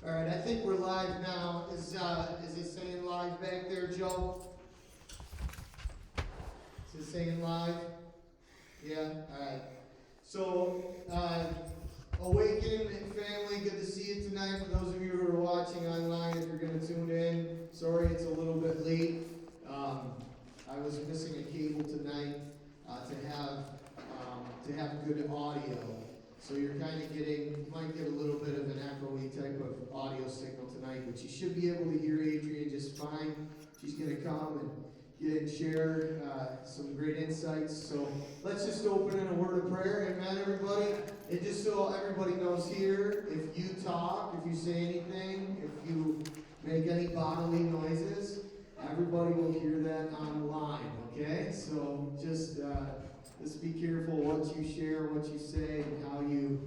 All right, I think we're live now. Is it saying live back there, Joe? Is it saying live? Yeah. All right. So, Awaken family, good to see you tonight. For those of you who are watching online, if you're going to tune in, sorry it's a little bit late. I was missing a cable tonight to have good audio. So you're kind of you might get a little bit of an echoey type of audio signal tonight, but you should be able to hear Adrian just fine. She's going to come and share some great insights. So let's just open in a word of prayer. Amen, everybody. And just so everybody knows here, if you talk, if you say anything, if you make any bodily noises, everybody will hear that online, okay? So just be careful what you share, what you say, and how you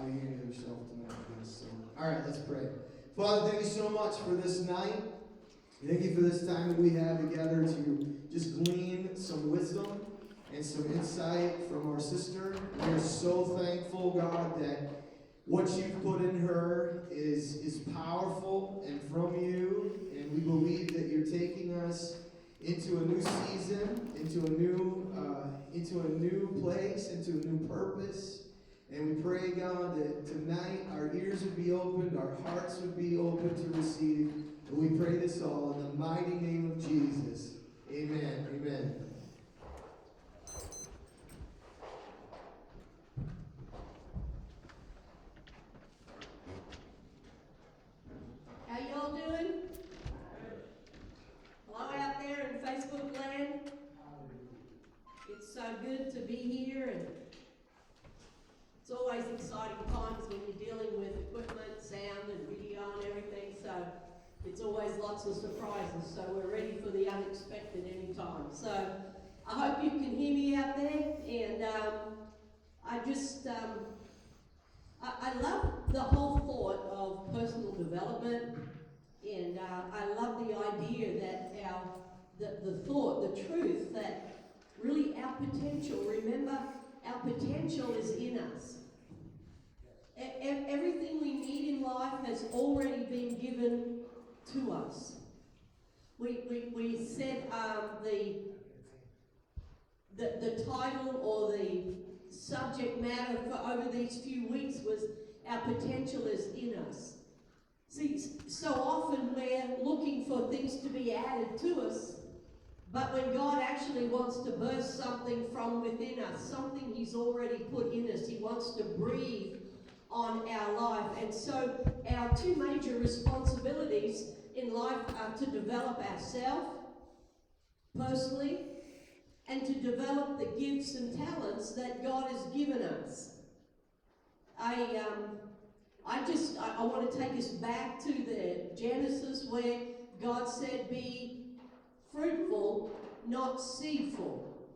handle yourself tonight. So, all right, let's pray. Father, thank you so much for this night. Thank you for this time that we have together to just glean some wisdom and some insight from our sister. We are so thankful, God, that what you've put in her is powerful and from you, and we believe that you're taking us into a new season, into a new place, into a new purpose. And we pray, God, that tonight our ears would be opened, our hearts would be open to receive. And we pray this all in the mighty name of Jesus. Amen. Amen. How y'all doing? Hello out there in Facebook land. It's so good to be here, and it's always exciting times when you're dealing with equipment, sound, and video and everything. So it's always lots of surprises. So we're ready for the unexpected anytime. So I hope you can hear me out there, and I love the whole thought of personal development, and I love the idea that the truth that really our potential, remember, our potential is in us. Everything we need in life has already been given to us. We said the title or the subject matter for over these few weeks was our potential is in us. See, so often we're looking for things to be added to us, but when God actually wants to burst something from within us, something He's already put in us, He wants to breathe on our life. And so our two major responsibilities in life are to develop ourselves personally, and to develop the gifts and talents that God has given us. I want to take us back to the Genesis where God said, be fruitful, not seedful.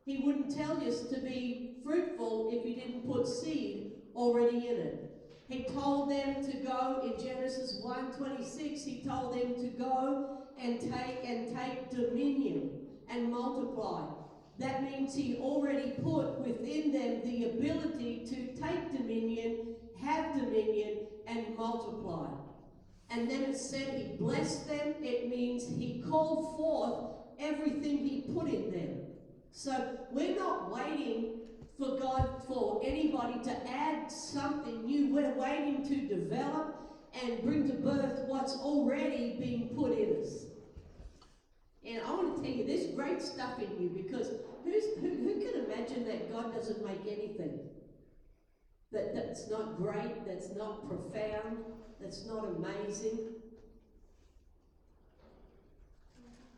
He wouldn't tell us to be fruitful if He didn't put seed already in it. He told them to go in Genesis 1:26. He told them to go and take dominion and multiply. That means He already put within them the ability to take dominion, have dominion, and multiply. And then it said He blessed them. It means He called forth everything He put in them. So we're not waiting for God, for anybody to add something new. We're waiting to develop and bring to birth what's already being put in us. And I want to tell you, there's great stuff in you, because who can imagine that God doesn't make anything that's not great, that's not profound, that's not amazing?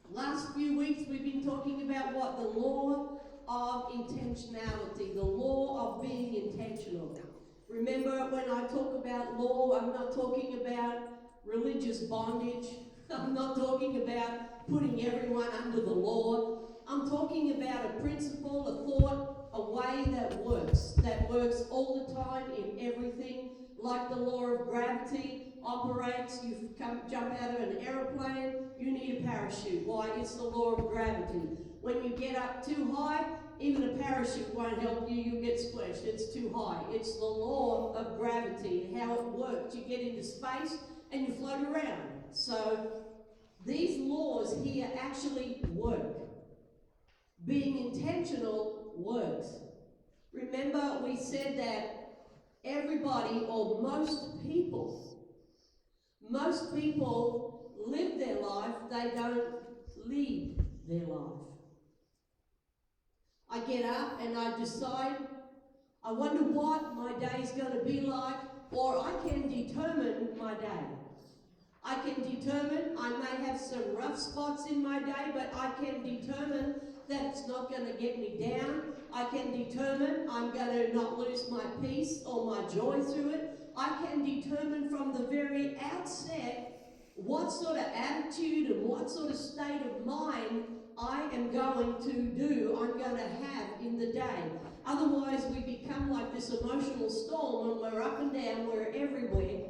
Last few weeks we've been talking about what? The law of intentionality, the law of being intentional. Remember, when I talk about law, I'm not talking about religious bondage. I'm not talking about putting everyone under the law. I'm talking about a principle, a thought, a way that works all the time in everything. Like the law of gravity operates, you jump out of an aeroplane, you need a parachute. Why? It's the law of gravity. When you get up too high, even a parachute won't help you, you'll get splashed, it's too high. It's the law of gravity and how it works. You get into space and you float around. So these laws here actually work. Being intentional works. Remember, we said that everybody, or most people live their life, they don't lead their life. I get up and I decide, I wonder what my day is going to be like, or I can determine my day. I can determine, I may have some rough spots in my day, but I can determine that it's not going to get me down. I can determine I'm going to not lose my peace or my joy through it. I can determine from the very outset what sort of attitude and what sort of state of mind I am going to do, I'm going to have in the day. Otherwise, we become like this emotional storm and we're up and down, we're everywhere.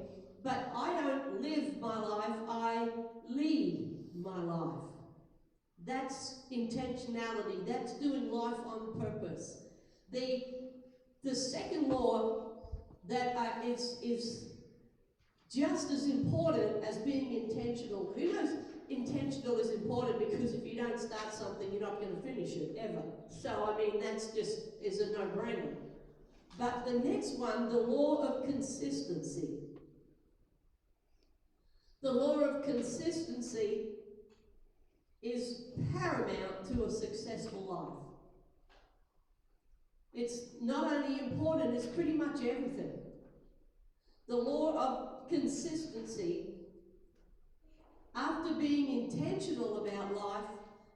But I don't live my life, I lead my life. That's intentionality. That's doing life on purpose. The second law that is just as important as being intentional. Who knows intentional is important, because if you don't start something, you're not going to finish it, ever. So, I mean, that's just is a no-brainer. But the next one, the law of consistency. The law of consistency is paramount to a successful life. It's not only important, it's pretty much everything. The law of consistency, after being intentional about life,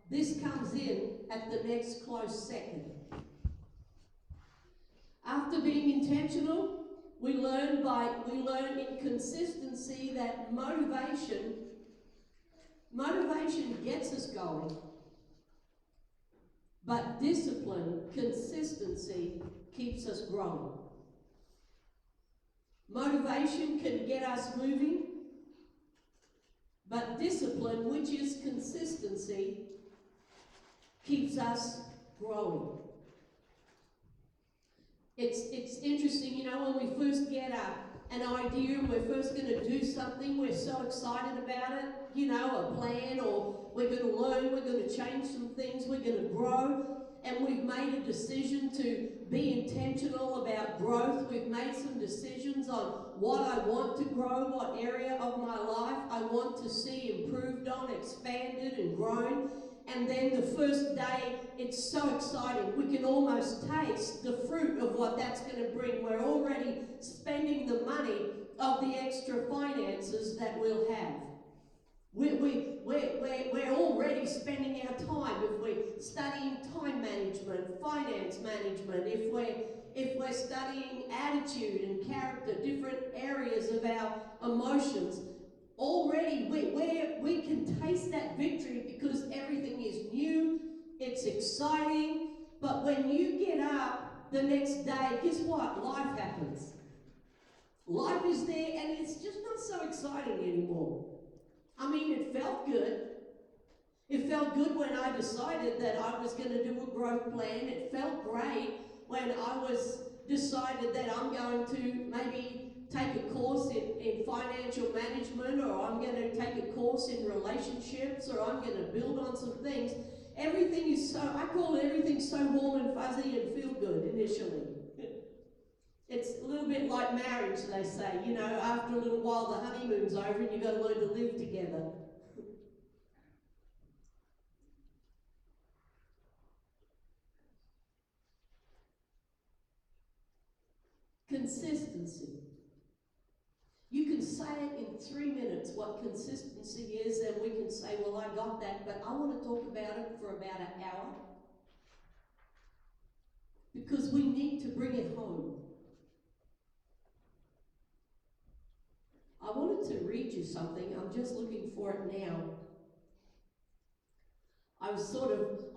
this comes in at the next close second. After being intentional, we learn in consistency that motivation gets us going, but discipline, consistency, keeps us growing. Motivation can get us moving, but discipline, which is consistency, keeps us growing. It's interesting, you know, when we first get an idea and we're first going to do something, we're so excited about it, you know, a plan, or we're going to learn, we're going to change some things, we're going to grow, and we've made a decision to be intentional about growth. We've made some decisions on what I want to grow, what area of my life I want to see improved on, expanded and grown. And then the first day, it's so exciting. We can almost taste the fruit of what that's going to bring. We're already spending the money of the extra finances that we'll have. We're already spending our time. If we're studying time management, finance management, if we're studying attitude and character, different areas of our emotions, already we can taste that victory because everything is new, it's exciting. But when you get up the next day, guess what? Life happens. Life is there, and it's just not so exciting anymore. I mean, it felt good. It felt good when I decided that I was going to do a growth plan. It felt great when I was decided that I'm going to maybe take a course in financial management, or I'm going to take a course in relationships, or I'm going to build on some things. Everything is so, I call everything so warm and fuzzy and feel good initially. It's a little bit like marriage, they say. You know, after a little while the honeymoon's over and you've got to learn to live together. Consistency. You can say it in 3 minutes what consistency is, and we can say, well, I got that, but I want to talk about it for about an hour, because we need to bring it home. I wanted to read you something. I'm just looking for it now. I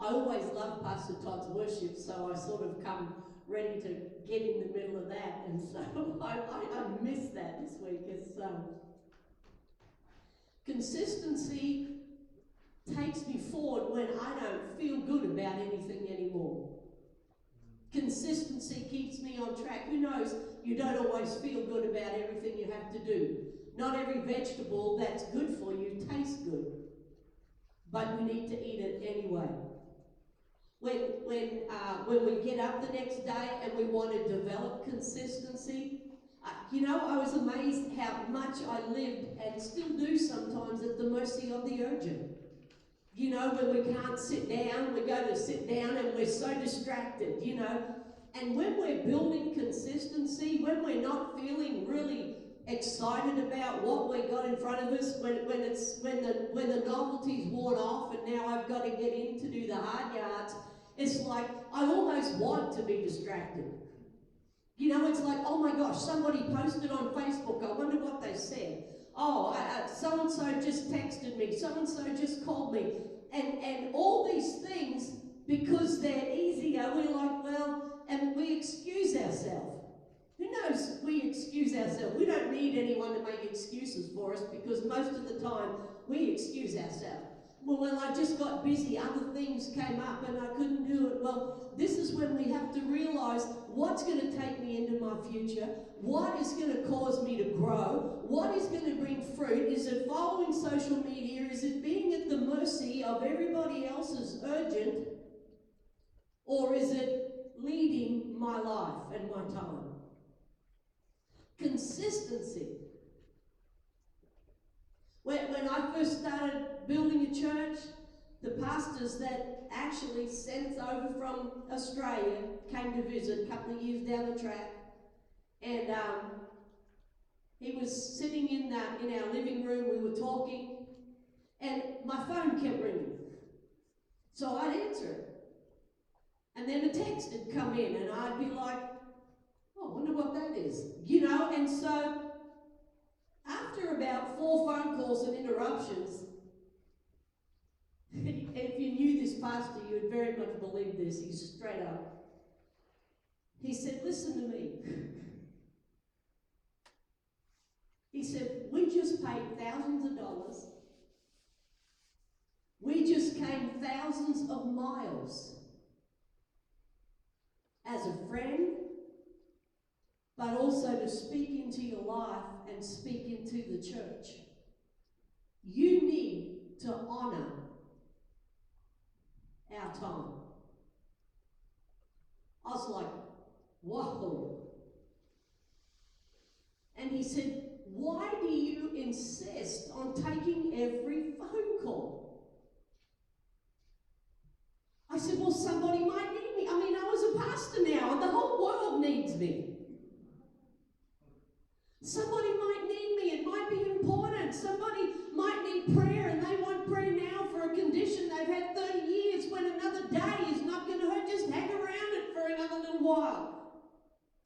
always love Pastor Todd's worship, so I sort of come ready to get in the middle of that, and so I missed that this week. It's consistency takes me forward when I don't feel good about anything anymore. Consistency keeps me on track. Who knows, you don't always feel good about everything you have to do. Not every vegetable that's good for you tastes good, but we need to eat it anyway. When we get up the next day and we want to develop consistency, I was amazed how much I lived and still do sometimes at the mercy of the urgent. When we can't sit down, we go to sit down and we're so distracted, And when we're building consistency, when we're not feeling really excited about what we got in front of us, when the novelty's worn off and now I've got to get in to do the hard yards, it's like I almost want to be distracted. It's like, oh my gosh, somebody posted on Facebook, I wonder what they said. Oh, so-and-so just texted me, so-and-so just called me. And all these things, because they're easier, we're like, well, and we excuse ourselves. Who knows we excuse ourselves? We don't need anyone to make excuses for us because most of the time we excuse ourselves. Well, I just got busy, other things came up and I couldn't do it. Well, this is when we have to realize what's going to take me into my future, what is going to cause me to grow, what is going to bring fruit. Is it following social media? Is it being at the mercy of everybody else's urgent? Or is it leading my life and my time? Consistency. When I first started building a church, the pastors that actually sent us over from Australia came to visit a couple of years down the track, and he was sitting in our living room. We were talking, and my phone kept ringing, so I'd answer it, and then a text would come in, and I'd be like, "Oh, I wonder what that is," And so after about 4 phone calls and interruptions, if you knew this pastor, you would very much believe this. He's straight up. He said, "Listen to me." He said, "We just paid thousands of dollars. We just came thousands of miles as a friend, but also to speak into your life and speak into the church. You need to honor our time." I was like, whoa. And he said, "Why do you insist on taking every phone call?" I said, "Well, somebody might need me. I was a pastor now, and the whole world needs me. Somebody might need me. It might be important. Somebody might need prayer, and they want prayer now for a condition they've had 30 years when another day is not going to hurt. Just hang around it for another little while.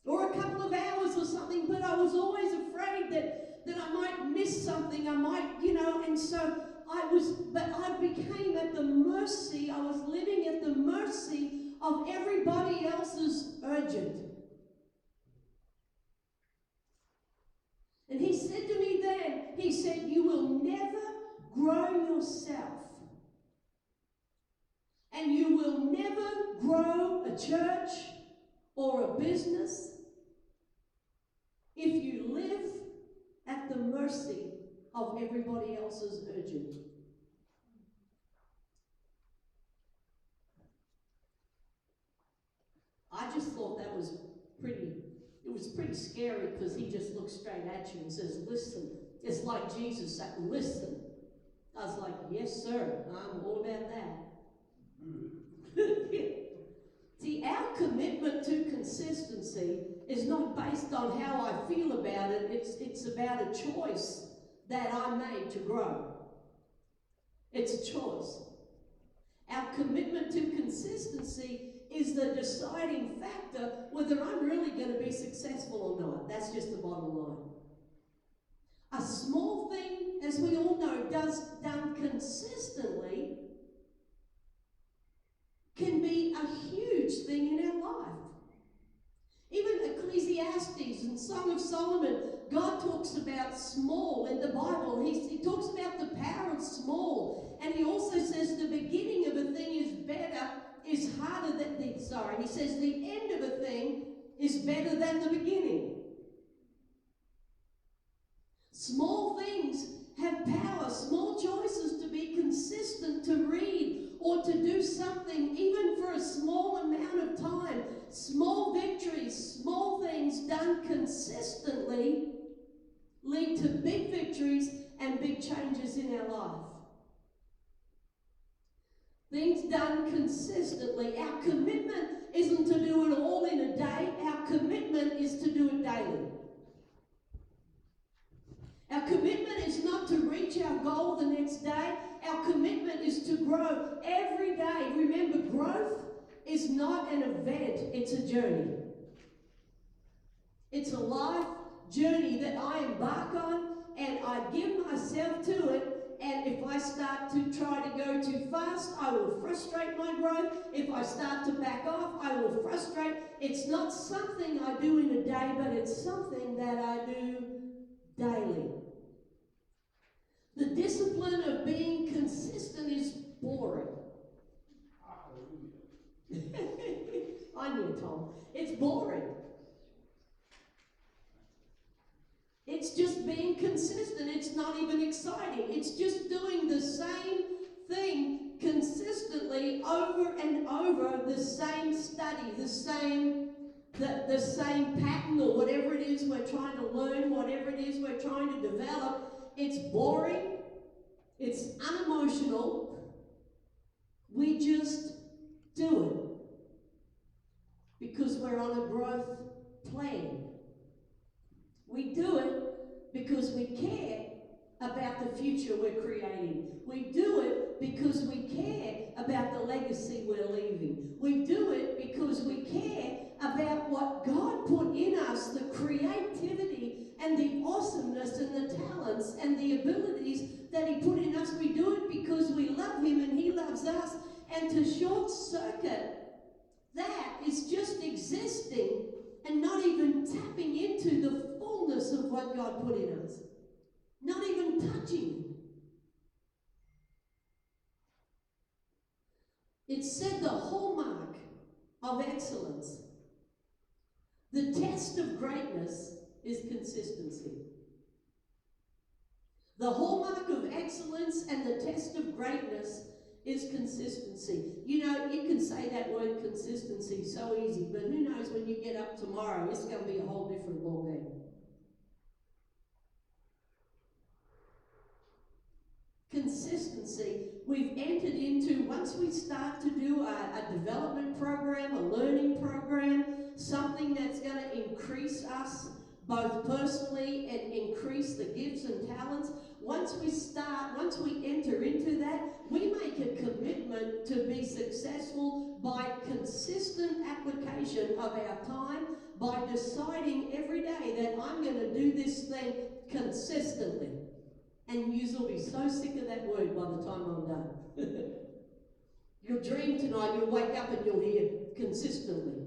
Or a couple of hours or something." But I was always afraid that I might miss something. I might, and so I became at the mercy, I was living at the mercy of everybody else's urgent. And he said to me then, he said, "You will never grow yourself. And you will never grow a church or a business if you live at the mercy of everybody else's urgent." I just thought that was pretty scary, because he just looks straight at you and says, "Listen." It's like Jesus said, "Listen." I was like, "Yes, sir. I'm all about that." See, our commitment to consistency is not based on how I feel about it. It's about a choice that I made to grow. It's a choice. Our commitment to consistency is the deciding factor whether I'm really going to be successful or not. That's just the bottom line. A small thing, as we all know, done consistently, can be a huge thing in our life. Even Ecclesiastes and Song of Solomon, God talks about small in the Bible. He talks about the power of small. And he also says the beginning of a thing is better is harder than he says the end of a thing is better than the beginning. Small things have power. Small choices to be consistent, to read or to do something even for a small amount of time. Small victories, small things done consistently lead to big victories and big changes in our life. Things done consistently. Our commitment isn't to do it all in a day. Our commitment is to do it daily. Our commitment is not to reach our goal the next day. Our commitment is to grow every day. Remember, growth is not an event, it's a journey. It's a life journey that I embark on, and I give myself to it. And if I start to try to go too fast, I will frustrate my growth. If I start to back off, I will frustrate. It's not something I do in a day, but it's something that I do daily. The discipline of being consistent is boring. I knew, Tom. It's boring. It's just being consistent. It's not even exciting. It's just doing the same thing consistently over and over, the same study, the same pattern, or whatever it is we're trying to learn, whatever it is we're trying to develop. It's boring. It's unemotional. We just do it because we're on a growth plan. We do it because we care about the future we're creating. We do it because we care about the legacy we're leaving. We do it because we care about what God put in us, the creativity and the awesomeness and the talents and the abilities that He put in us. We do it because we love Him and He loves us. And to short circuit that is just existing and not even tapping into the fullness of what God put in us. Not even touching. It said the hallmark of excellence, the test of greatness, is consistency. The hallmark of excellence and the test of greatness is consistency. You know, you can say that word consistency so easy, but who knows when you get up tomorrow, it's going to be a whole different ballgame. Consistency, we've entered into, once we start to do a development program, a learning program, something that's going to increase us both personally and increase the gifts and talents. Once we enter into that, we make a commitment to be successful by consistent application of our time, by deciding every day that I'm going to do this thing consistently. And you'll be so sick of that word by the time I'm done. You'll dream tonight, you'll wake up and you'll hear consistently,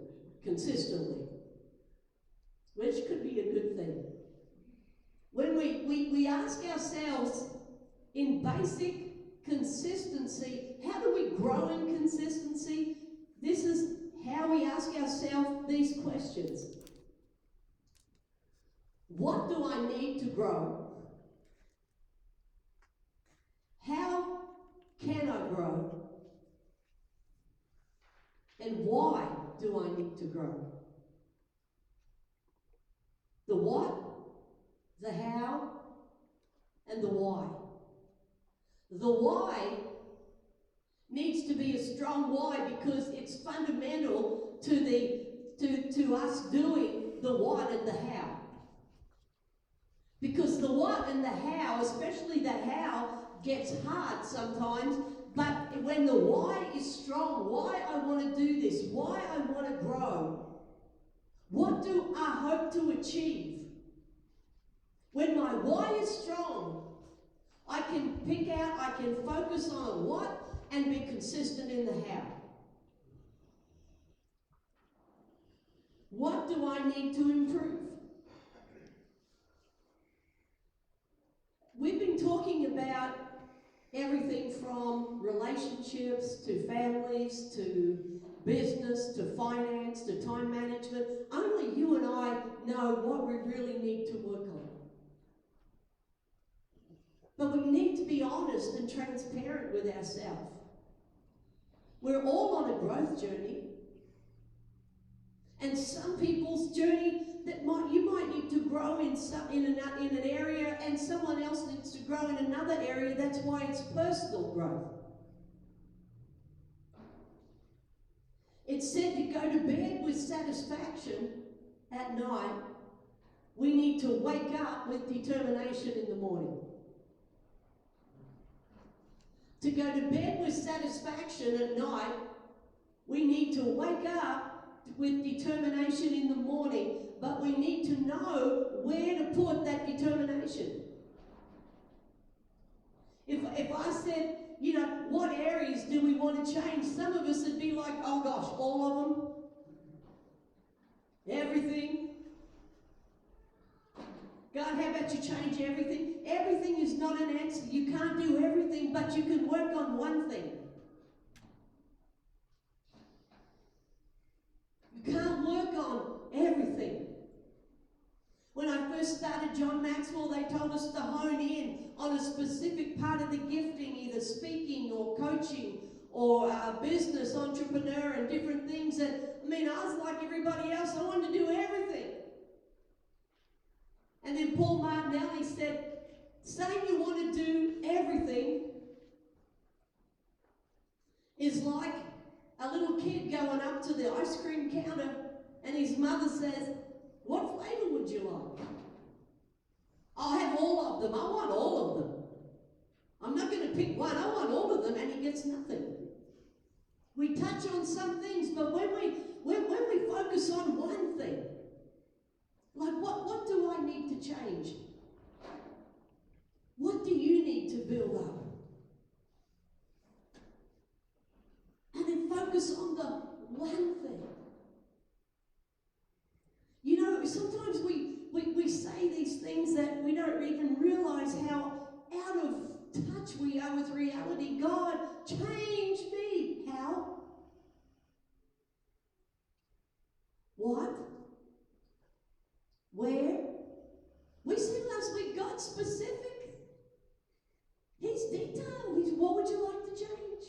which could be a good thing. When we ask ourselves in basic consistency, how do we grow in consistency? This is how we ask ourselves these questions. What do I need to grow? How can I grow? And why do I need to grow? The what, the how, and the why. The why needs to be a strong why because it's fundamental to us doing the what and the how. Because the what and the how, especially the how, gets hard sometimes, but when the why is strong, why I want to do this, why I want to grow, what do I hope to achieve? When my why is strong, I can focus on a what and be consistent in the how. What do I need to improve? We've been talking about everything from relationships to families to business to finance to time management. Only you and I know what we really need to work on. But we need to be honest and transparent with ourselves. We're all on a growth journey. And some people's journey you might need to grow in an area, and someone else needs to grow in another area. That's why it's personal growth. It's said to go to bed with satisfaction at night. We need to wake up with determination in the morning. To go to bed with satisfaction at night, we need to wake up with determination in the morning, but we need to know where to put that determination. If I said, what areas do we want to change? Some of us would be like, oh gosh, all of them? Everything? God, how about you change everything? Everything is not an answer. You can't do everything, but you can work on one thing. You can't work on everything. When I first started John Maxwell, they told us to hone in on a specific part of the gifting, either speaking or coaching or business, entrepreneur, and different things. And I was like everybody else. I wanted to do everything. And then Paul Martinelli said, saying you want to do everything is like a little kid going up to the ice cream counter and his mother says, what flavor would you like? I'll have all of them. I want all of them. I'm not going to pick one. I want all of them, and he gets nothing. We touch on some things, but when we focus on one thing, like what do I need to change? What do you need to build up? And then focus on the one thing. Sometimes we say these things that we don't even realize how out of touch we are with reality. God, change me. How? What? Where? We said last week, God's specific. He's detailed. What would you like to change?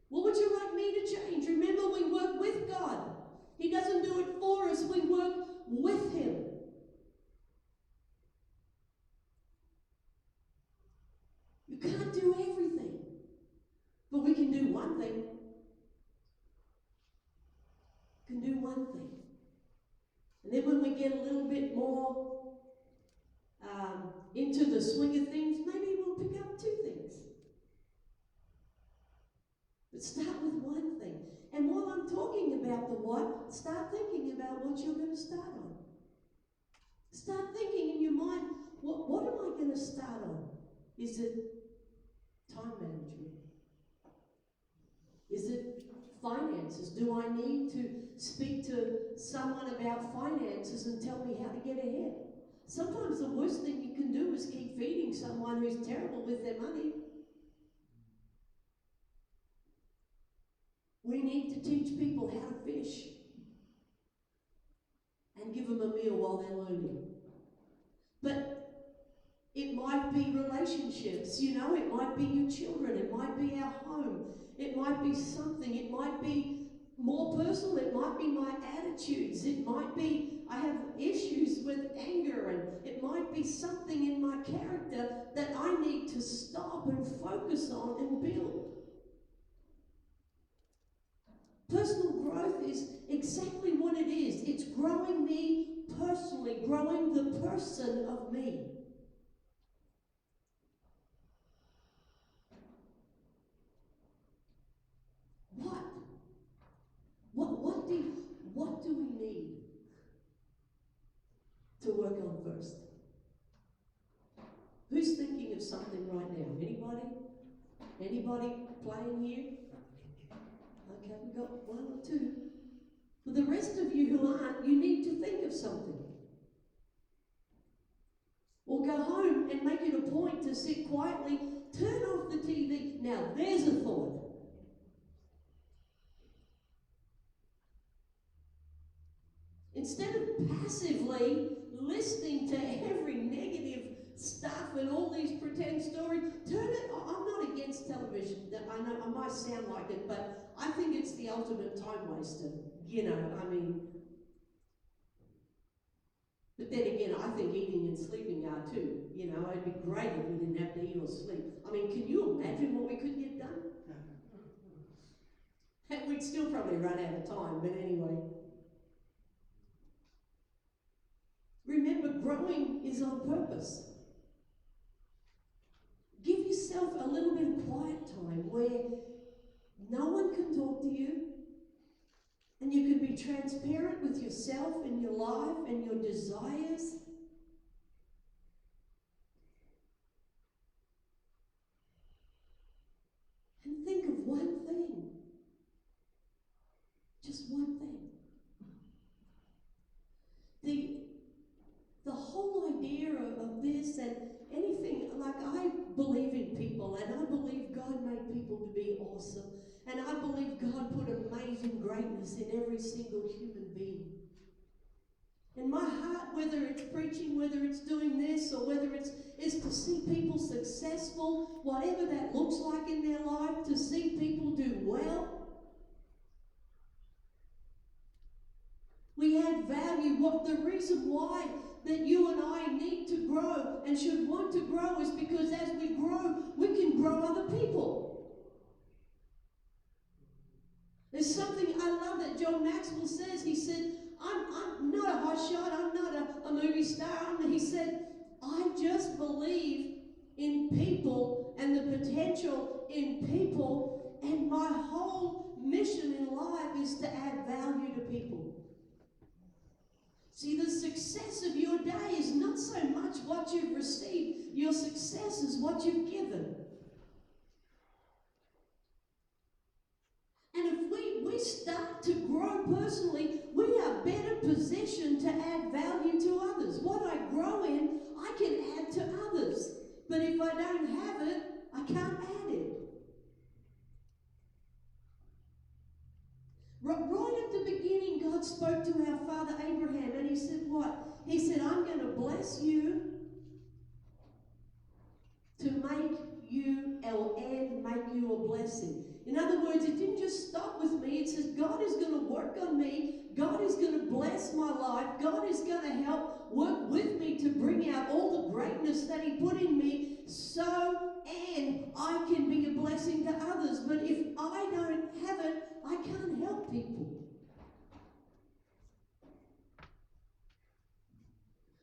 What would you like me to change? Remember, we work with God. He doesn't do it for us. We work with Him. You can't do everything, but we can do one thing. Can do one thing. And then when we get a little bit more into the swing of things, maybe we'll pick up two things. But start with one thing. And while I'm talking about the what, start thinking about what you're going to start on. Start thinking in your mind, what am I going to start on? Is it time management? Is it finances? Do I need to speak to someone about finances and tell me how to get ahead? Sometimes the worst thing you can do is keep feeding someone who's terrible with their money. We need to teach people how to fish and give them a meal while they're learning. But it might be relationships, it might be your children, it might be our home, it might be something, it might be more personal, it might be my attitudes, it might be I have issues with anger, and it might be something in my character that I need to stop and focus on and build. Personal growth is exactly what it is. It's growing me personally, growing the person of me. What do we need to work on first? Who's thinking of something right now? Anybody? Anybody playing here? Okay, we've got one or two. For the rest of you who aren't, you need to think of something. Or go home and make it a point to sit quietly Turn off the TV. Now, there's a thought. Instead of passively listening to every negative stuff and all these pretend stories, turn it. I'm not against television. I know I might sound like it, but I think it's the ultimate time waster. But then again, I think eating and sleeping are too. It'd be great if we didn't have to eat or sleep. Can you imagine what we could get done? We'd still probably run out of time, but anyway. Remember, growing is on purpose. Give yourself a little bit of quiet time where no one can talk to you, and you can be transparent with yourself and your life and your desires. And think of one thing. Just one thing. The whole idea of this and anything, I believe in people, and I believe God made people to be awesome. And I believe God put amazing greatness in every single human being. And my heart, whether it's preaching, whether it's doing this, or whether it's to see people successful, whatever that looks like in their life, to see people do well. We add value. The reason why that you and I need to grow and should want to grow is because as we grow, we can grow other people. There's something I love that John Maxwell says. He said, I'm not a hotshot, I'm not a movie star. He said, I just believe in people and the potential in people, and my whole mission in life is to add value to people. See, the success of your day is not so much what you've received. Your success is what you've given. And if we start to grow personally, we are better positioned to add value to others. What I grow in, I can add to others. But if I don't have it, I can't add it. Right at the beginning, God spoke to our father Abraham, and he said what? He said, I'm going to bless you to make you and make you a blessing. In other words, it didn't just stop with me. It says God is going to work on me. God is going to bless my life. God is going to help work with me to bring out all the greatness that he put in me and I can be a blessing to others. But if I don't have it, I can't help people.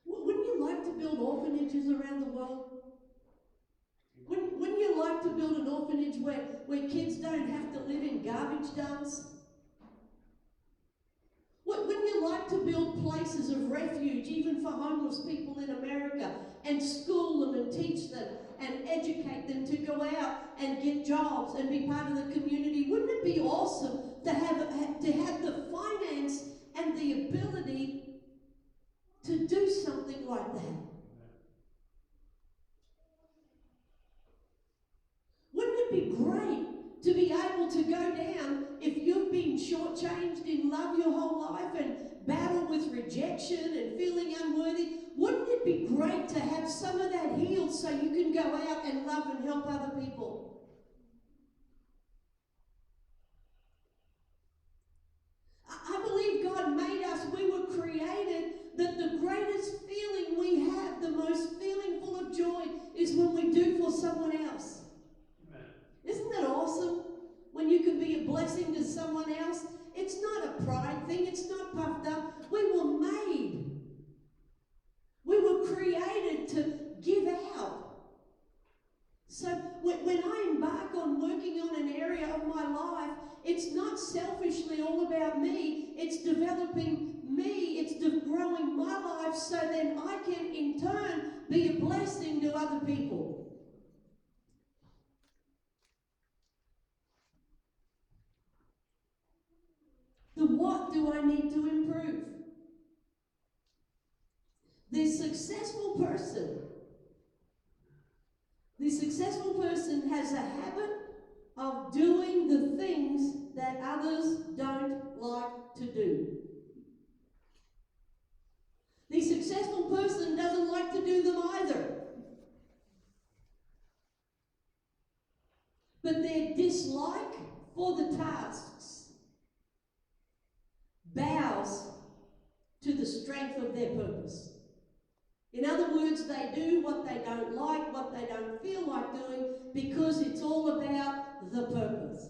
Wouldn't you like to build orphanages around the world? Wouldn't you like to build an orphanage where kids don't have to live in garbage dumps? Wouldn't you like to build places of refuge, even for homeless people in America, and school them and teach them and educate them to go out and get jobs and be part of the community? Wouldn't it be awesome to have the finance and the ability to do something like that? Wouldn't it be great to be able to go down if you've been shortchanged in love your whole life and battle with rejection and feeling unworthy? Wouldn't it be great to have some of that healed so you can go out and love and help other people? I believe God made us. We were created that the greatest feeling we have, the most feeling full of joy, is when we do for someone else. Amen. Isn't that awesome? When you can be a blessing to someone else. It's not a pride thing. It's not puffed up. We were made. We were created to give out. So when I embark on working on an area of my life, it's not selfishly all about me. It's developing me. It's growing my life so then I can in turn be a blessing to other people. The what do I need to improve? The successful person has a habit of doing the things that others don't like to do. The successful person doesn't like to do them either. But their dislike for the tasks bows to the strength of their purpose. In other words, they do what they don't like, what they don't feel like doing, because it's all about the purpose.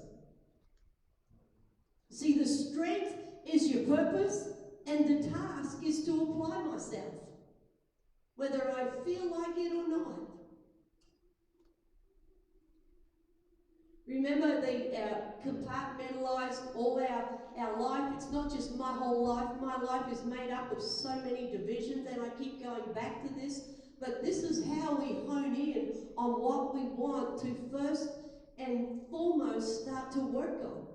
See, the strength is your purpose, and the task is to apply myself, whether I feel like it or not. Remember, they compartmentalized all our life. It's not just my whole life. My life is made up of so many divisions, and I keep going back to this. But this is how we hone in on what we want to first and foremost start to work on.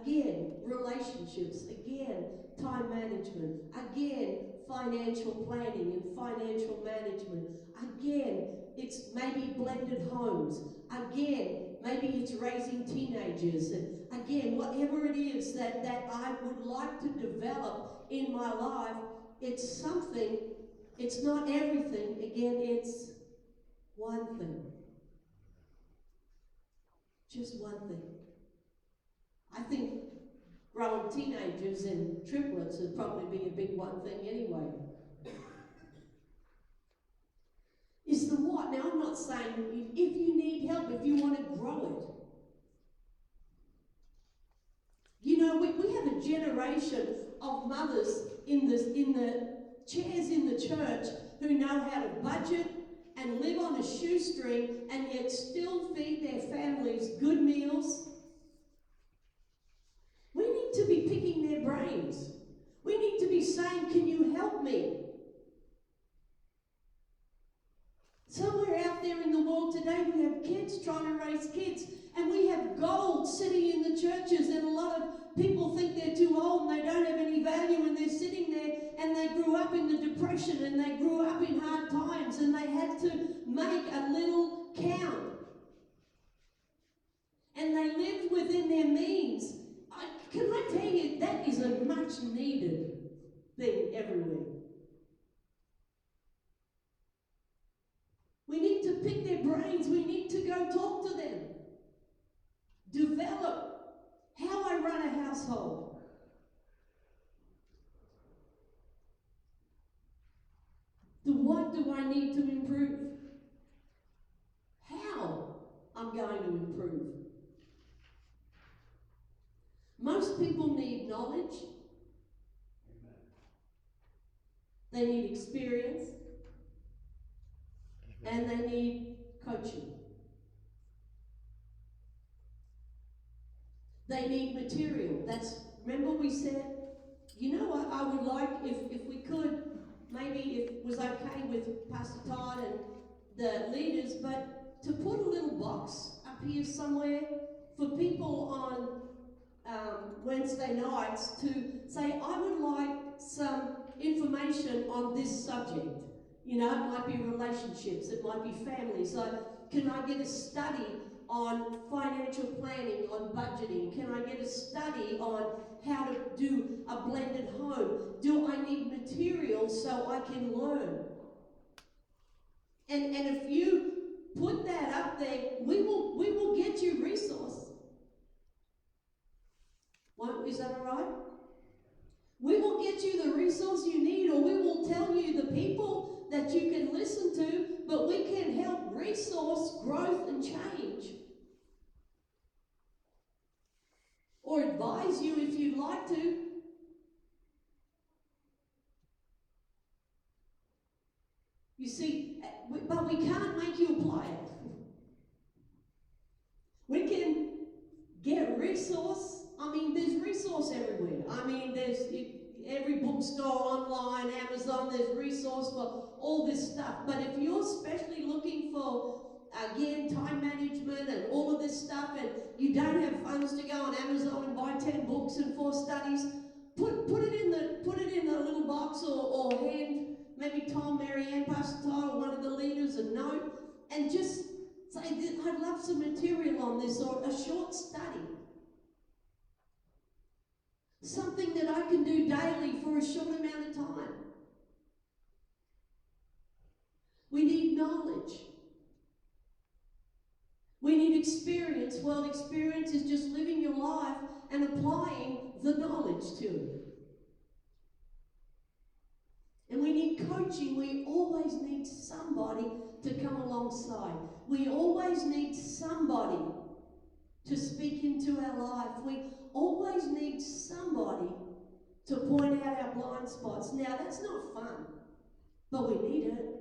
Again, relationships. Again, time management. Again, financial planning and financial management. Again, it's maybe blended homes. Again, maybe it's raising teenagers. And again, whatever it is that I would like to develop in my life, it's something, it's not everything. Again, it's one thing. Just one thing. I think growing teenagers and triplets would probably be a big one thing anyway. Is the what. Now, I'm not saying if you need help, if you want to grow it. You know, we have a generation of mothers in the chairs in the church who know how to budget and live on a shoestring and yet still feed their families good meals. We need to be picking their brains. We need to be saying, can you help me? Somewhere out there in the world today, we have kids trying to raise kids, and we have gold sitting in the churches, and a lot of people think they're too old and they don't have any value, and they're sitting there, and they grew up in the Depression, and they grew up in hard times, and they had to make a little count. And they lived within their means. Can I tell you, that is a much needed thing everywhere. We need to pick their brains. We need to go talk to them. Develop how I run a household. What do I need to improve? How I'm going to improve. Most people need knowledge. They need experience. And they need coaching. They need material. Remember we said, you know what, I would like, if we could, maybe if it was okay with Pastor Todd and the leaders, but to put a little box up here somewhere for people on Wednesday nights to say, I would like some information on this subject. You know, it might be relationships, it might be families. Like, can I get a study on financial planning, on budgeting? Can I get a study on how to do a blended home? Do I need material so I can learn? And if you put that up there, we will get you resource. Is that all right? We will get you the resource you need, or we will tell you the people that you can listen to, but we can help resource growth and change. Or advise you if you'd like to. You see, but we can't make you apply it. We can get resource. I mean, there's resource everywhere. I mean, there's every bookstore, online, Amazon, there's resource for all this stuff. But if you're especially looking for, again, time management and all of this stuff, and you don't have funds to go on Amazon and buy 10 books and 4 studies, put it in a little box, or hand maybe Tom, Mary Ann, Pastor Todd, or one of the leaders a note, and just Say, I'd love some material on this, or a short study. Something that I can do daily for a short amount of time. We need knowledge. We need experience. Well, experience is just living your life and applying the knowledge to it. And we need coaching. We always need somebody to come alongside. We always need somebody to speak into our life. We always need somebody to point out our blind spots. Now, that's not fun, but we need it.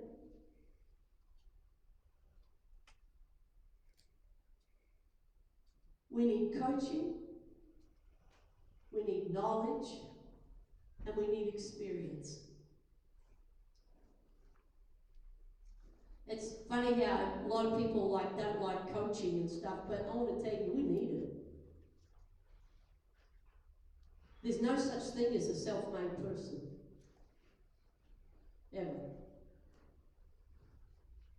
We need coaching, we need knowledge, and we need experience. It's funny how a lot of people don't like coaching and stuff, but I want to tell you, we need it. There's no such thing as a self-made person. Ever.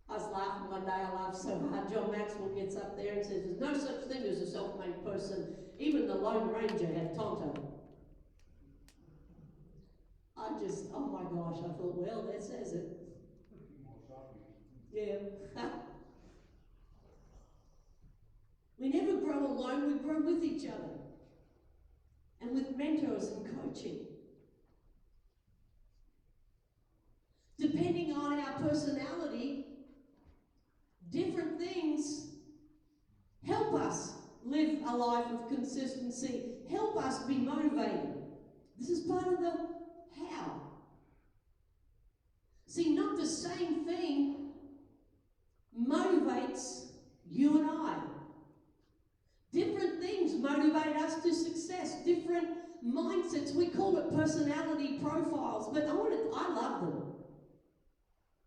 I was laughing one day, I laughed so hard. John Maxwell gets up there and says, there's no such thing as a self-made person. Even the Lone Ranger had Tonto. Oh my gosh, I thought, well, that says it. Yeah. We never grow alone, we grow with each other. And with mentors and coaching. Depending on our personality, different things help us live a life of consistency, help us be motivated. This is part of the how. See, not the same thing motivates you and I. Different things motivate us to success, different mindsets. We call it personality profiles, but I love them.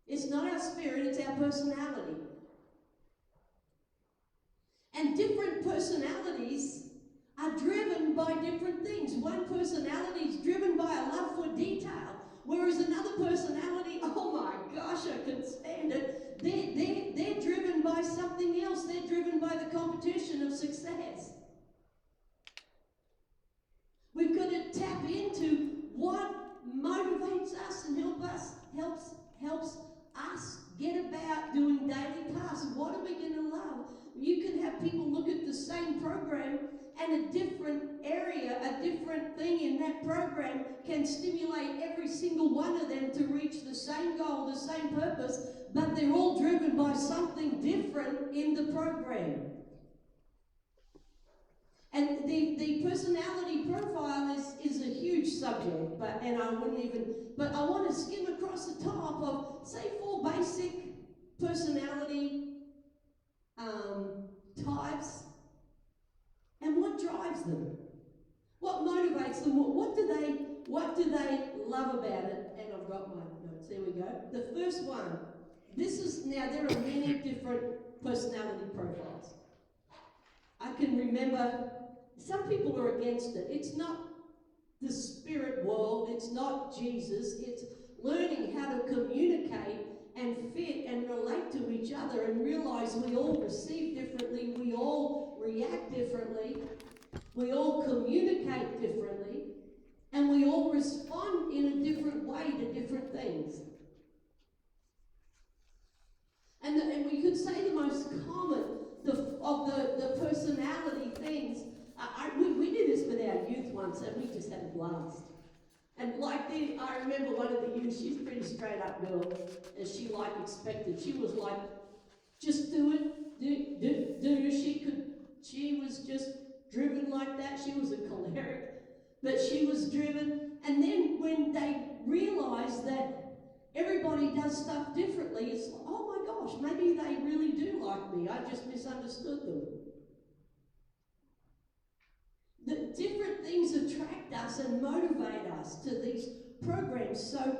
It's not our spirit, it's our personality. And different personalities are driven by different things. One personality is driven by a love for detail, whereas another personality, oh my gosh, I couldn't stand it. They're driven by something else. They're driven by the competition of success. We've got to tap into what motivates us and helps us get about doing daily tasks. What are we going to love? You can have people look at the same program and a different area, a different thing in that program can stimulate every single one of them to reach the same goal, the same purpose, but they're all driven by something different in the program. And the personality profile is a huge subject, but I want to skim across the top of, say, 4 basic personality types, and what drives them, what motivates them, what do they love about it? And I've got my notes. There we go. The first one. There are many different personality profiles. I can remember some people are against it. It's not the spirit world. It's not Jesus. It's learning how to communicate and fit and relate to each other and realize we all receive differently, we all react differently, we all communicate differently, and we all respond in a different way to different things. And we could say the most common of the personality things, we did this with our youth once, and we just had a blast. And I remember one of the youth, she's a pretty straight up girl, and she expected. She was like, just do it, do. She was just driven like that. She was a choleric, but she was driven. And then when they realized that everybody does stuff differently, it's like, oh my gosh, maybe they really do like me. I just misunderstood them. The different things attract us and motivate us to these programs. So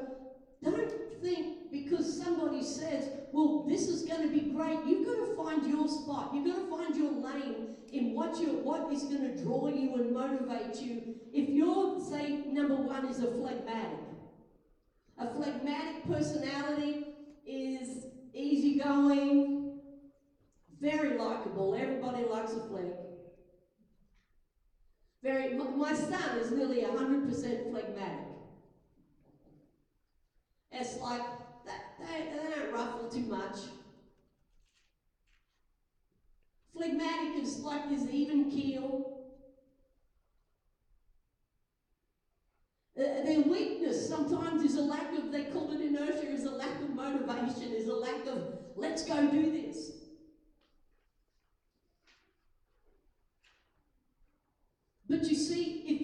don't think because somebody says, well, this is going to be great, you've got to find your spot. You've got to find your lane in what is going to draw you and motivate you. If you're, say, number 1 is a phlegmatic. A phlegmatic personality is easygoing, Very likable. Everybody likes a flag. My son is nearly 100% phlegmatic. It's like they don't ruffle too much. Phlegmatic is like this even keel. Their weakness sometimes is a lack of, they call it inertia, is a lack of motivation, is a lack of, let's go do this. But you see, if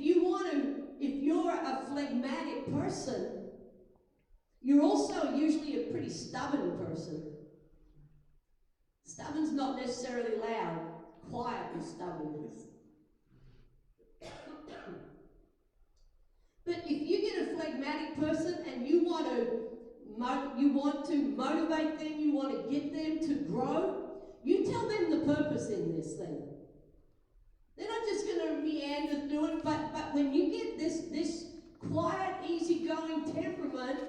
you're a phlegmatic person, you're also usually a pretty stubborn person. Stubborn's not necessarily loud. Quiet is stubbornness. But if you get a phlegmatic person and you want to motivate them, you want to get them to grow, you tell them the purpose in this thing. They're not just going to meander through it, but when you get this quiet, easygoing temperament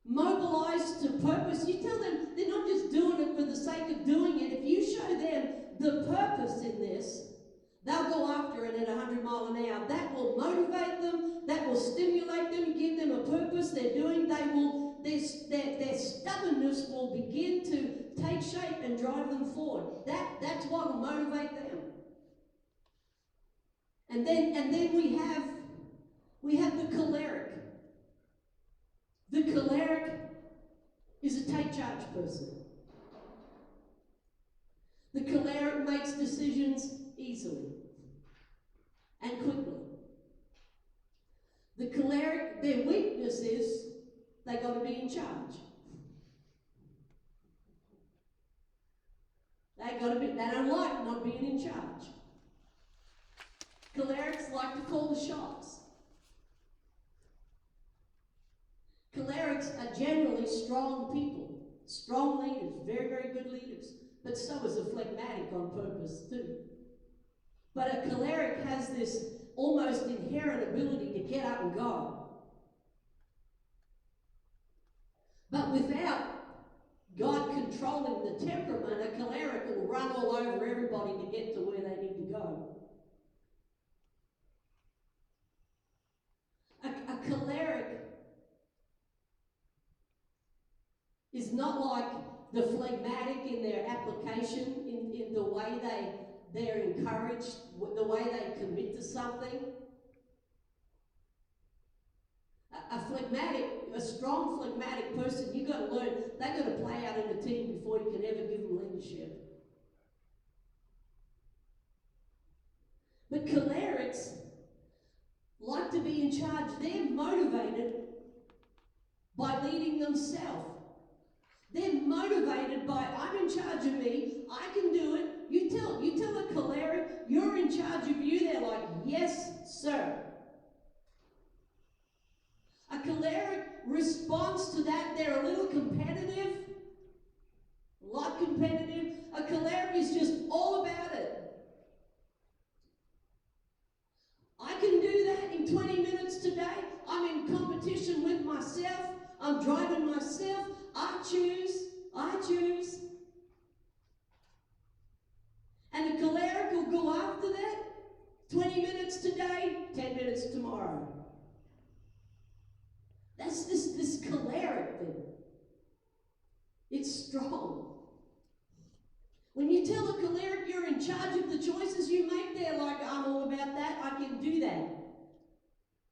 mobilized to purpose, you tell them they're not just doing it for the sake of doing it. If you show them the purpose in this, they'll go after it at 100 miles an hour. That will motivate them, that will stimulate them, give them a purpose they're doing. Their stubbornness will begin to take shape and drive them forward. That's what will motivate them. And then we have the choleric. The choleric is a take charge person. The choleric makes decisions easily and quickly. The choleric, their weakness is they got to be in charge. They don't like not being in charge. Cholerics like to call the shots. Cholerics are generally strong people, strong leaders, very, very good leaders. But so is a phlegmatic on purpose too. But a choleric has this almost inherent ability to get up and go. But without God controlling the temperament, a choleric will run all over everybody to get to where they need to go. A choleric is not like the phlegmatic in their application, in the way they're encouraged, the way they commit to something. A strong phlegmatic person, you've got to learn, they've got to play out in a team before you can ever give them leadership. But cholerics like to be in charge. They're motivated by leading themselves. They're motivated by, I'm in charge of me, I can do it. You tell a choleric, you're in charge of you, they're like, yes, sir. A choleric responds to that, they're a little competitive, a lot competitive. A choleric is just all about it. I can do that in 20 minutes today. I'm in competition with myself. I'm driving myself. I choose. And a choleric will go after that. 20 minutes today, 10 minutes tomorrow. That's this choleric thing. It's strong. When you tell a choleric you're in charge of the choices you make, they're like, I'm all about that, I can do that.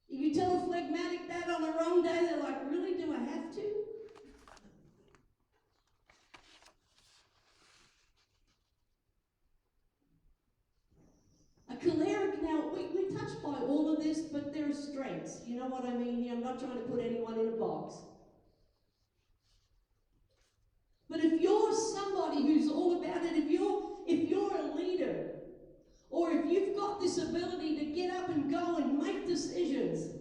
If you tell a phlegmatic that on the wrong day, they're like, really, do I have to? A choleric, now, we touched by all of this, but there are strengths. You know what I mean here? I'm not trying to put anyone in a box. But if you're somebody who's all about it, if you're a leader, or if you've got this ability to get up and go and make decisions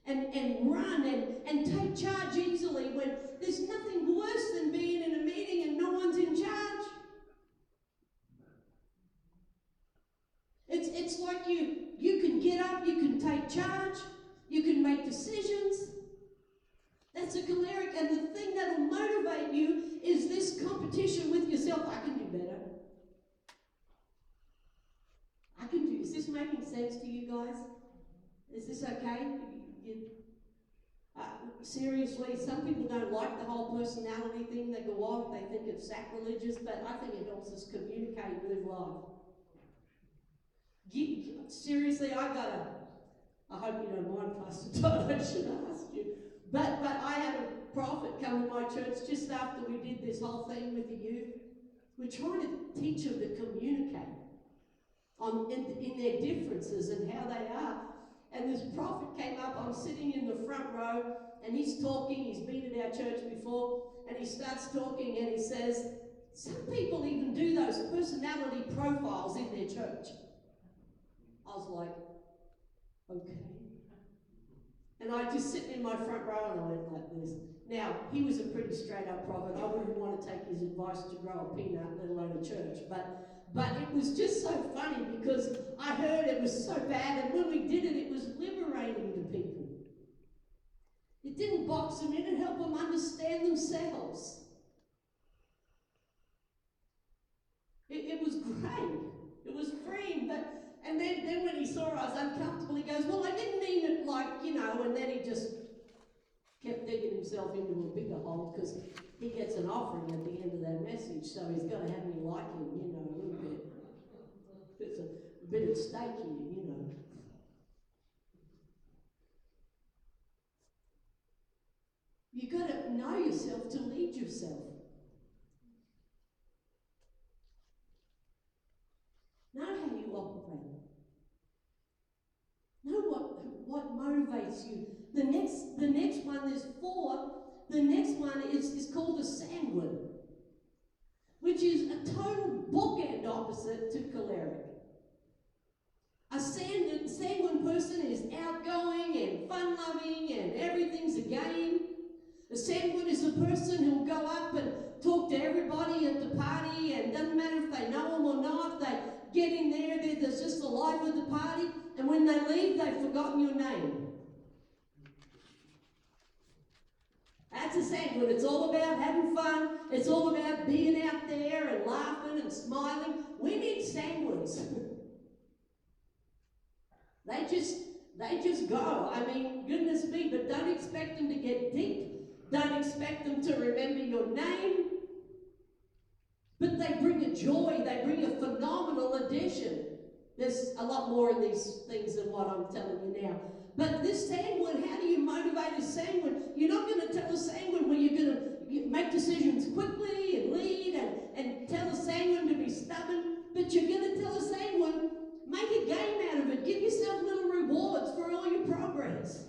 and run and take charge easily, when there's nothing worse than being in a meeting and no one's in charge. It's like you can get up, you can take charge, you can make decisions. That's a choleric choleric, and the thing that will motivate you is this competition with yourself. I can do better. I can do. Is this making sense to you guys? Is this okay? Seriously, some people don't like the whole personality thing. They go off, they think it's sacrilegious, but I think it helps us communicate and live life. Seriously, I hope you don't mind, Pastor Todd, I should ask you. But I had a prophet come to my church just after we did this whole thing with the youth. We're trying to teach them to communicate in their differences and how they are. And this prophet came up, I'm sitting in the front row, and he's talking, he's been at our church before, and he starts talking and he says, some people even do those personality profiles in their church. I was like, okay. And I just sit in my front row and I went like this. Now, he was a pretty straight up prophet. I wouldn't want to take his advice to grow a peanut, let alone a church. But it was just so funny because I heard it was so bad, and when we did it, it was liberating to people. It didn't box them in, it helped them understand themselves. It was great. It was freeing, and then when he saw I was uncomfortable, he goes, well, I didn't mean it like, and then he just kept digging himself into a bigger hole because he gets an offering at the end of that message, so he's got to have me like him, a little bit. It's a bit at stake here, You've got to know yourself to lead yourself. Know how you operate. Know what motivates you. The next one, there's 4. The next one is called a sanguine, which is a total bookend opposite to choleric. A sanguine person is outgoing and fun-loving and everything's a game. A sanguine is a person who'll go up and talk to everybody at the party, and doesn't matter if they know them or not, they get in there's just the life of the party, and when they leave, they've forgotten your name. That's a sanguine. It's all about having fun. It's all about being out there and laughing and smiling. We need sanguines. They just go. I mean, goodness me, but don't expect them to get deep. Don't expect them to remember your name. But they bring a joy. They bring a phenomenal addition. There's a lot more in these things than what I'm telling you now. But this sanguine, how do you motivate a sanguine? You're not going to tell a sanguine where you're going to make decisions quickly and lead and tell a sanguine to be stubborn, but you're going to tell a sanguine, make a game out of it. Give yourself little rewards for all your progress.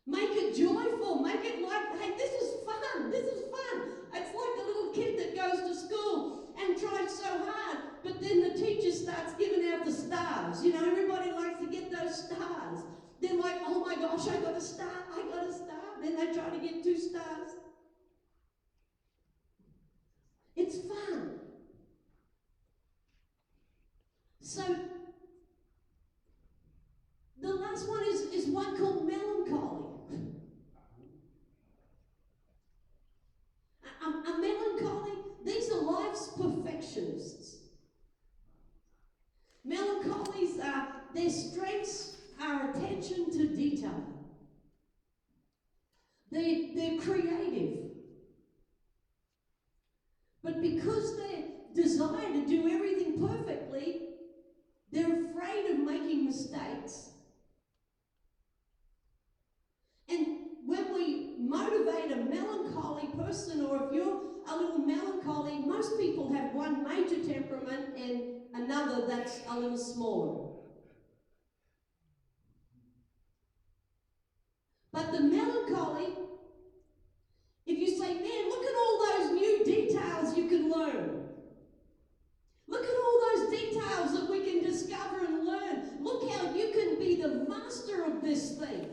Make it joyful. Make it like, hey, this is fun. This is fun. It's like the little kid that goes to school and tries so hard, but then the teacher starts giving out the stars. Everybody likes to get those stars. They're like, oh my gosh, I got a star. I got a star. Then they try to get 2 stars. It's fun. So, the last one is one called melancholy. A melancholy, these are life's perfectionists. Melancholies their strengths are attention to detail. They're creative. But because they desire to do everything perfectly, they're afraid of making mistakes. And when we motivate a melancholy person, or if you're a little melancholy, most people have one major temperament and another that's a little smaller. But the melancholy, if you say, man, look at all those new details you can learn. Look at all those details that we can discover and learn. Look how you can be the master of this thing.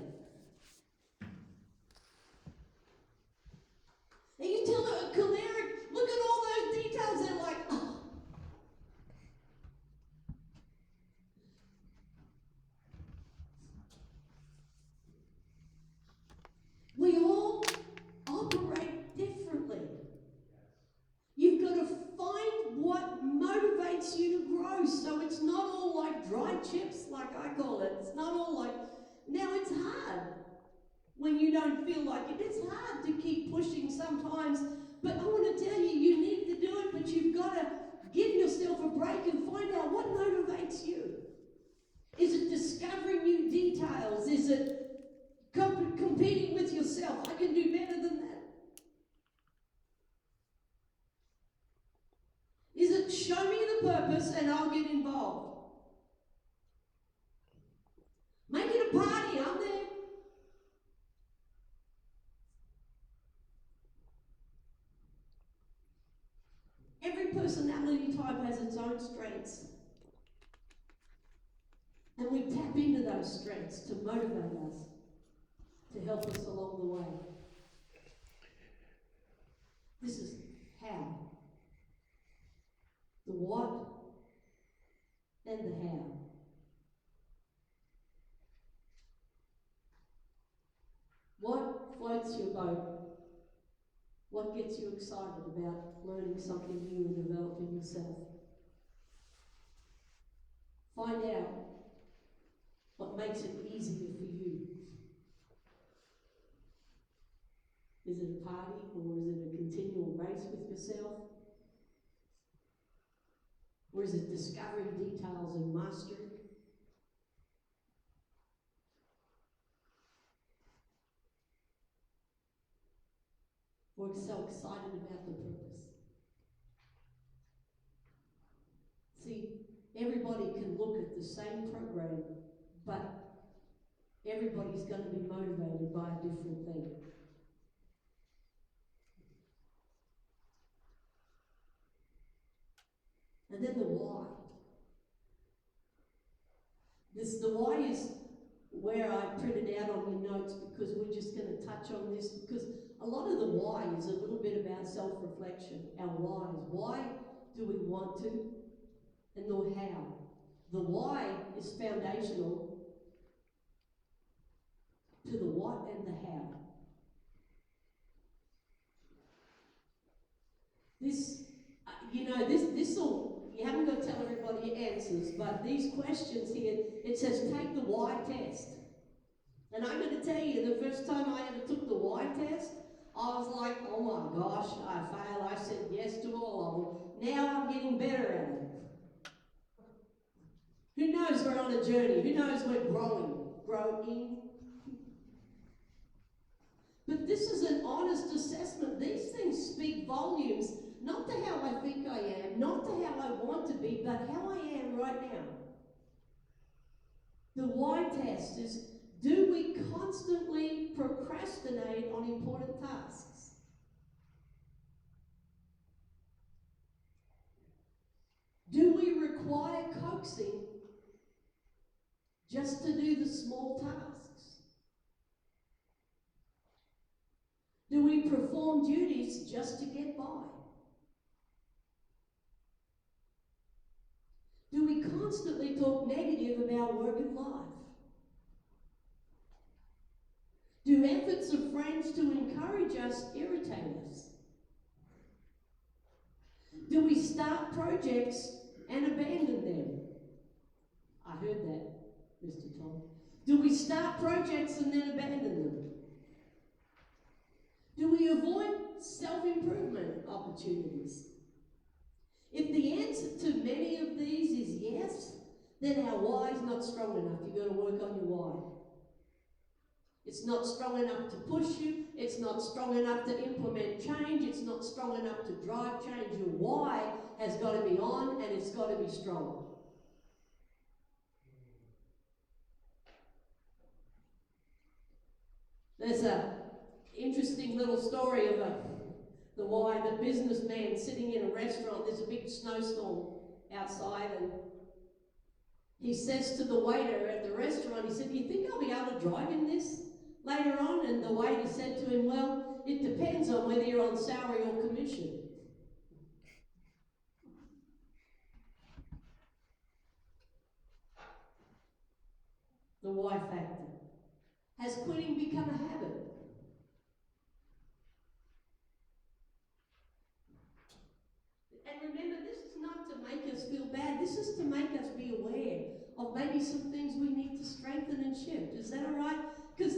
And you tell a choleric, look at all those details, they're like, oh. when you don't feel like it. It's hard to keep pushing sometimes, but I want to tell you, you need to do it, but you've got to give yourself a break and find out what motivates you. Is it discovering new details? Is it competing with yourself? I can do better than that. Is it show me the purpose and I'll get involved? Make it a party, I'm there. Every personality type has its own strengths. And we tap into those strengths to motivate us, to help us along the way. This is how. The what and the how. What floats your boat? What gets you excited about learning something new and developing yourself? Find out what makes it easier for you. Is it a party or is it a continual race with yourself? Or is it discovering details and mastery? We're so excited about the purpose. See, everybody can look at the same program, but everybody's going to be motivated by a different thing. And then the why. The why is where I printed out on your notes, because we're just going to touch on this, because a lot of the why is a little bit about self-reflection, our whys. Why do we want to? And the how. The why is foundational to the what and the how. This will, you haven't got to tell everybody your answers, but these questions here, it says take the why test. And I'm going to tell you, the first time I ever took the why test, I was like, oh my gosh, I failed. I said yes to all of them. Now I'm getting better at it. Who knows we're on a journey? Who knows we're growing? But this is an honest assessment. These things speak volumes, not to how I think I am, not to how I want to be, but how I am right now. The why test is, do we constantly procrastinate on important tasks? Do we require coaxing just to do the small tasks? Do we perform duties just to get by? Do we constantly talk negative about work and life? Do efforts of friends to encourage us irritate us? Do we start projects and abandon them? I heard that, Mr. Tom. Do we start projects and then abandon them? Do we avoid self-improvement opportunities? If the answer to many of these is yes, then our why is not strong enough. You've got to work on your why. It's not strong enough to push you. It's not strong enough to implement change. It's not strong enough to drive change. Your why has got to be on, and it's got to be strong. There's an interesting little story of the why, the businessman sitting in a restaurant. There's a big snowstorm outside, and he says to the waiter at the restaurant, he said, do you think I'll be able to drive in this later on? And the waiter said to him, well, it depends on whether you're on salary or commission. The why factor. Has quitting become a habit? And remember, this is not to make us feel bad. This is to make us be aware of maybe some things we need to strengthen and shift. Is that all right? Because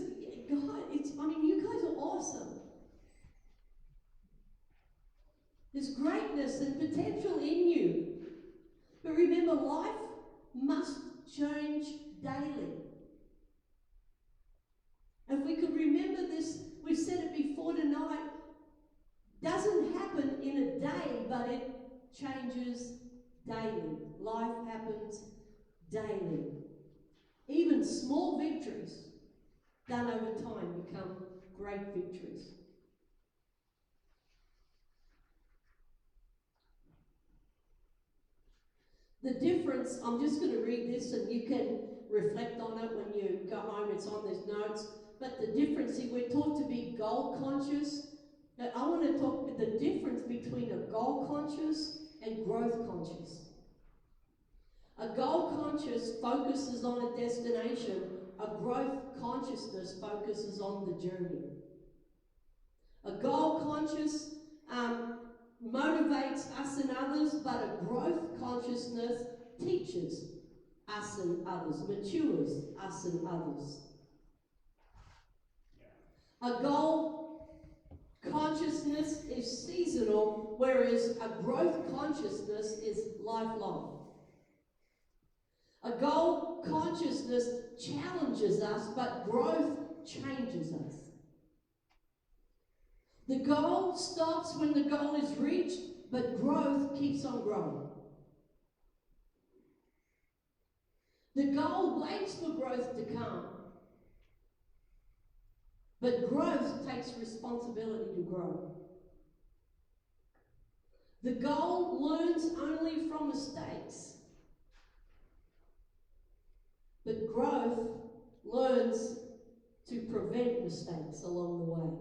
God, it's greatness and potential in you. But remember, life must change daily. If we could remember this, we've said it before tonight, doesn't happen in a day, but it changes daily. Life happens daily. Even small victories done over time become great victories. The difference, I'm just going to read this and you can reflect on it when you go home, it's on these notes. But the difference, see, we're taught to be goal conscious. But I want to talk the difference between a goal conscious and growth conscious. A goal conscious focuses on a destination. A growth consciousness focuses on the journey. A goal conscious motivates us and others, but a growth consciousness teaches us and others, matures us and others. A goal consciousness is seasonal, whereas a growth consciousness is lifelong. A goal consciousness challenges us, but growth changes us. The goal stops when the goal is reached, but growth keeps on growing. The goal waits for growth to come, but growth takes responsibility to grow. The goal learns only from mistakes, but growth learns to prevent mistakes along the way.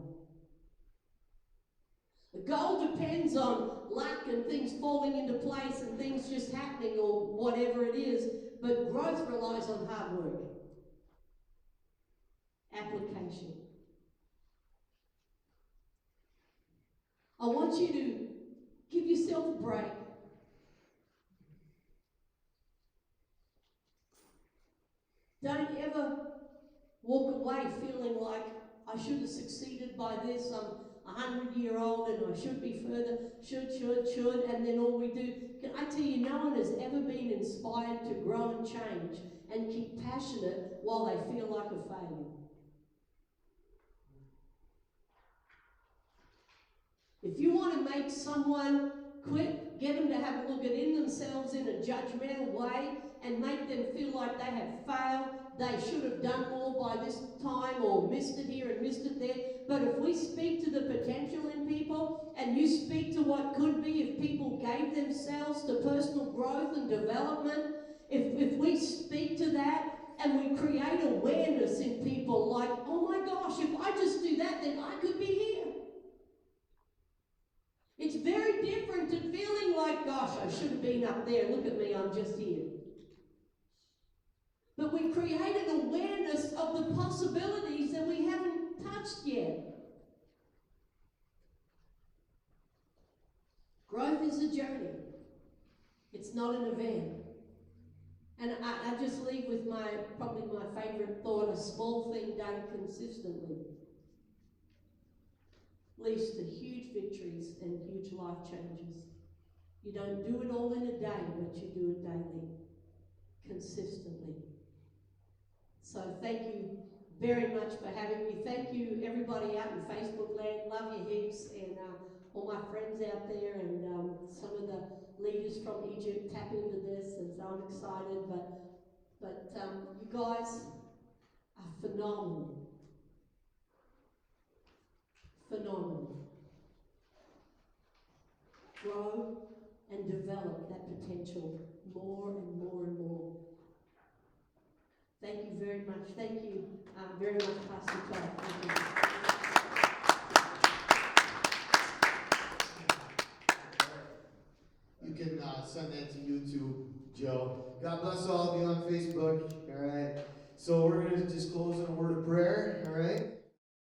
The goal depends on luck and things falling into place and things just happening or whatever it is, but growth relies on hard work, application. I want you to give yourself a break. Don't ever walk away feeling like I should have succeeded by this. I'm 100-year-old and I should be further, should, and then all we do. Can I tell you, no one has ever been inspired to grow and change and keep passionate while they feel like a failure. If you want to make someone quit, get them to have a look at themselves in a judgmental way and make them feel like they have failed, they should have done more by this time or missed it here and missed it there. But if we speak to the potential in people and you speak to what could be if people gave themselves to personal growth and development, if we speak to that and we create awareness in people like, oh my gosh, if I just do that, then I could be here. It's very different than feeling like, gosh, I should have been up there. Look at me, I'm just here. But we create an awareness of the possibilities that we haven't touched yet. Growth is a journey. It's not an event. And I just leave with probably my favorite thought, a small thing done consistently leads to huge victories and huge life changes. You don't do it all in a day, but you do it daily, consistently. So thank you very much for having me. Thank you, everybody out in Facebook land. Love you heaps. And all my friends out there and some of the leaders from Egypt tap into this. And so I'm excited. But you guys are phenomenal. Phenomenal. Grow and develop that potential more and more and more. Thank you very much. Thank you very much, Pastor Todd. Thank you. You can send that to YouTube, Joe. God bless all of you on Facebook. All right. So we're going to just close.